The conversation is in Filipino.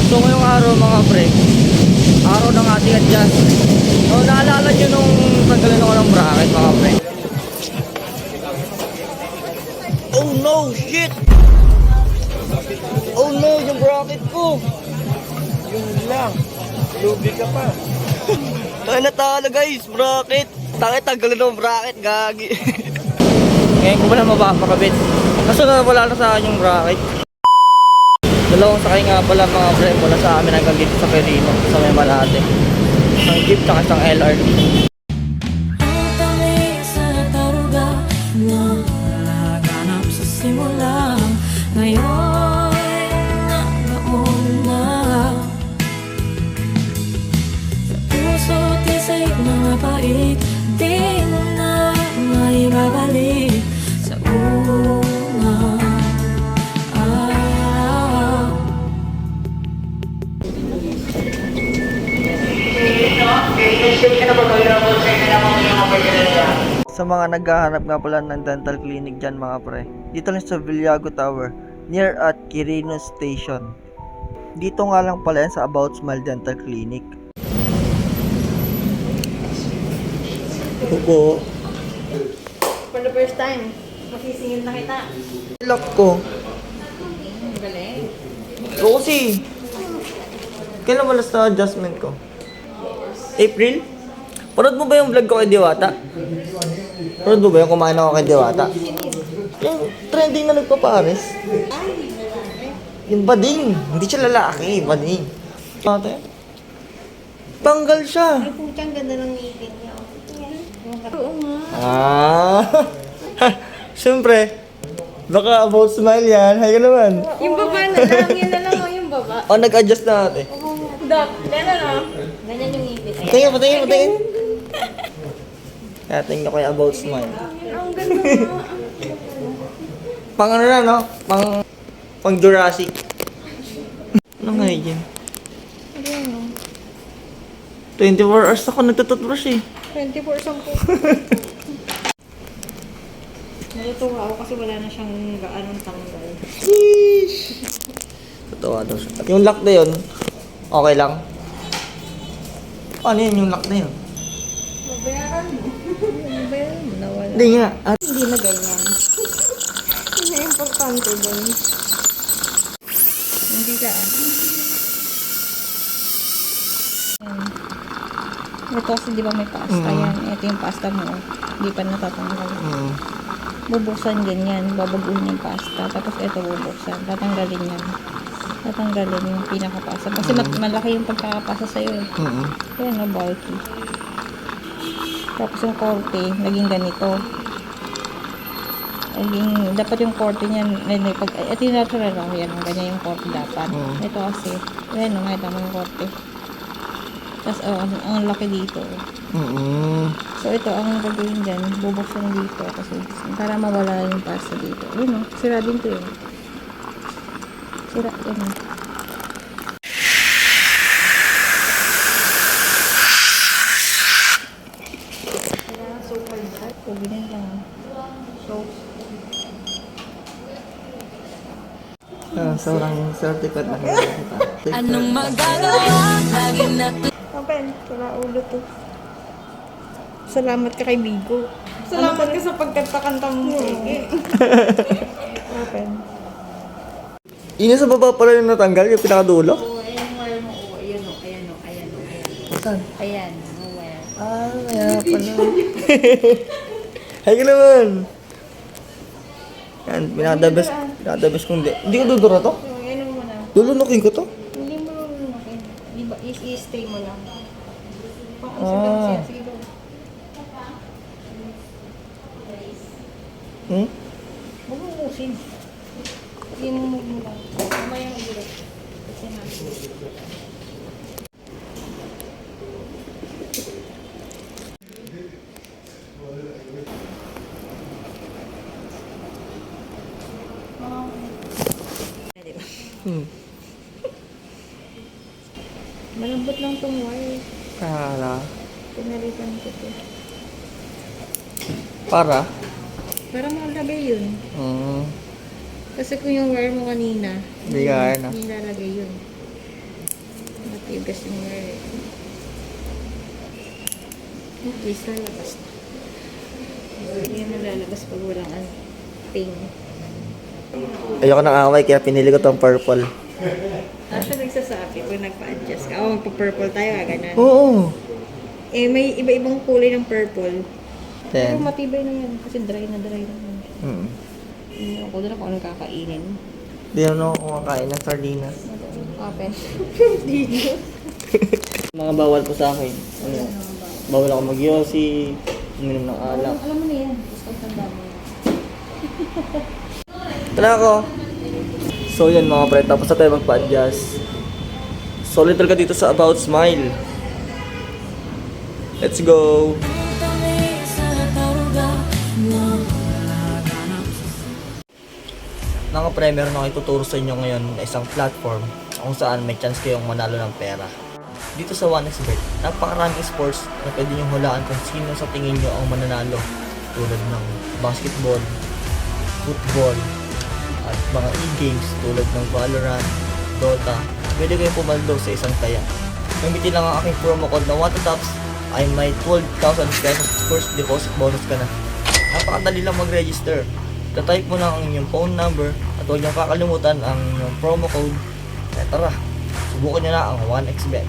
So ngayong araw mga pre, araw ng ating adjust. So naalala nyo nung tanggalin ako ng bracket mga pre. Oh no, shit! Oh no, yung bracket ko! Yun lang. Lugi ka pa. Tayo na talo guys, bracket! Takit tanggalin ng bracket, gagi. Ngayon ko pala mapapakabit. Kaso na wala na sa akin yung bracket. Dalawang sakay nga pala mga pre mula sa amin hanggang dito sa Quirino, sa may Malate. Isang jeep tsaka isang LRT. Ang tamis na taruga na naganap sa simula. Ngayon nauna sa puso't isa'y mga pait. Di na maibabalik sa una. Sa mga naghahanap nga pala ng dental clinic dyan mga pre, dito lang sa Villago Tower, near at Quirino Station. Dito nga lang pala yan sa About Smile Dental Clinic. Opo. For the first time, masisingil na kita. Lock ko. Ang galing. Oo kasi. Kailan malas na adjustment ko? April? Parod mo ba yung vlog ko kay Diwata? Parod mo ba yung kumain ako kay Diwata? Yung trending na nagpapares. Yung bading. Hindi siya lalaki, bading. Ate? Tanggal siya. Ay, putang ganda ng ngipin niya. Oo nga. Ah. Siyempre. Baka About Smile yan. Hay ka naman. Yung baba na lang, yun na lang oh, yung baba. O, nag-adjust na ate. Dok, gano'n o. Ganyan yung ngipin. Patingin, patingin, patingin. Kaya tingin ko kay About Smile. Ang ganda nga. Pang ano na, no? Pang Jurassic. Ano nga yun? Ayan o. 24 hours ako nagtututbrush eh. 24/10. Natutuwa ako kasi wala na siyang gaanong tanggal. Sheesh! Totoo daw siya. Yung lock na yun, okay lang? Ano yun yung lock na yun? Mabayaran mo. Mabayaran mo, nawala. Hindi nga. At Hindi na ganyan. Hindi na importante doon. Hindi ka ah. Ito kasi di ba may pasta yan. Ito yung pasta mo. Hindi pa natatanggal. Bubuksan ganyan. Babaguhin yung pasta. Tapos ito bubuksan. Tatanggalin yan. Tatanggalin yung pinakapasta. Kasi malaki yung pagkakapasta sa'yo eh. Kaya na bulky. Tapos yung korte, naging ganito. Dapat yung korte niyan, ito yung natural lang yan. Ganyan yung korte dapat. Ito kasi, ayan o, makita mo yung korte. Tapos, ang laki dito. So, ito, ang gagawin dyan, bubuksan dito. Kasi, para mawala yung pasta dito. Ayun o, sira din to yun. Sira, yun o. Kailangan super dry. So, ganyan lang. So, sobrang certificate na kita. Anong magagawa? Lagi na Open, wala ulo to. Salamat ka kay Bigo. Salamat ka sa pagkanta-kanta mo. Open. Yun sa baba pala yung natanggal, yung pinakadulo? Oo, ayan yung wire mo. Oo, ayan o, ayan o, ayan o, ayan. Saan? Ayan, ang wire. Ah, kaya pala. Hay ka naman. Yan, pinakadabas kong di. Hindi ko dudura to? So, ayan mo na. Lulunukin ko to? Hindi mo lulunukin. Di ba, i-stay mo lang. Ah. Sige, go. Huwag mo usin. Hindi mo lang. Mamaya yung ulit. Kasi natin. Malambot lang tong wire. Para? Pinalitan ko to. Para? Para makalagay yun. Mm. Kasi kung yung wire mo kanina, Hindi kaya na. nilalagay yun. matigas yung meron. At least lalabas na. Hindi yan nalalabas pag walang ano, pain. Ayoko ng away, kaya pinili ko tong purple. Siya nagsasabi pag nagpa-adjust ka. Magpa-purple tayo, ganun. Oo. Eh, may iba-ibang kulay ng purple. Pero Then, matibay na yan kasi dry na yan. Hindi ako doon ako anong kakainin. di ano ako kumakain ng sardinas. Open. Dino. Mga bawal po sa akin. Ano? Bawal ako mag-yosi, uminom ng alak. Alam mo na yan. Gusto kong tanda mo. Tala ako. So yun mga pre, tapos na tayo magpa-adjust. So little ka dito sa About Smile. Let's go! Tabi sa karuga mo. Mga pre, meron ako ituturo sa inyo ngayon na isang platform kung saan may chance kayong manalo ng pera. Dito sa 1xBet, napakaraming sports na pwede niyong hulaan kung sino sa tingin niyo ang mananalo. Tulad ng basketball, football, at mga e-games tulad ng Valorant, Dota. Pwede kayong pumaldo sa isang taya. Gamitin lang ang aking promo code na WATATOPS ay may 12,000 pesos first deposit bonus ka na. Napakadali lang mag-register. Tatype mo lang ang inyong phone number at huwag niyong kakalimutan ang inyong promo code. Kaya tara, subukan niyo na ang 1xBet.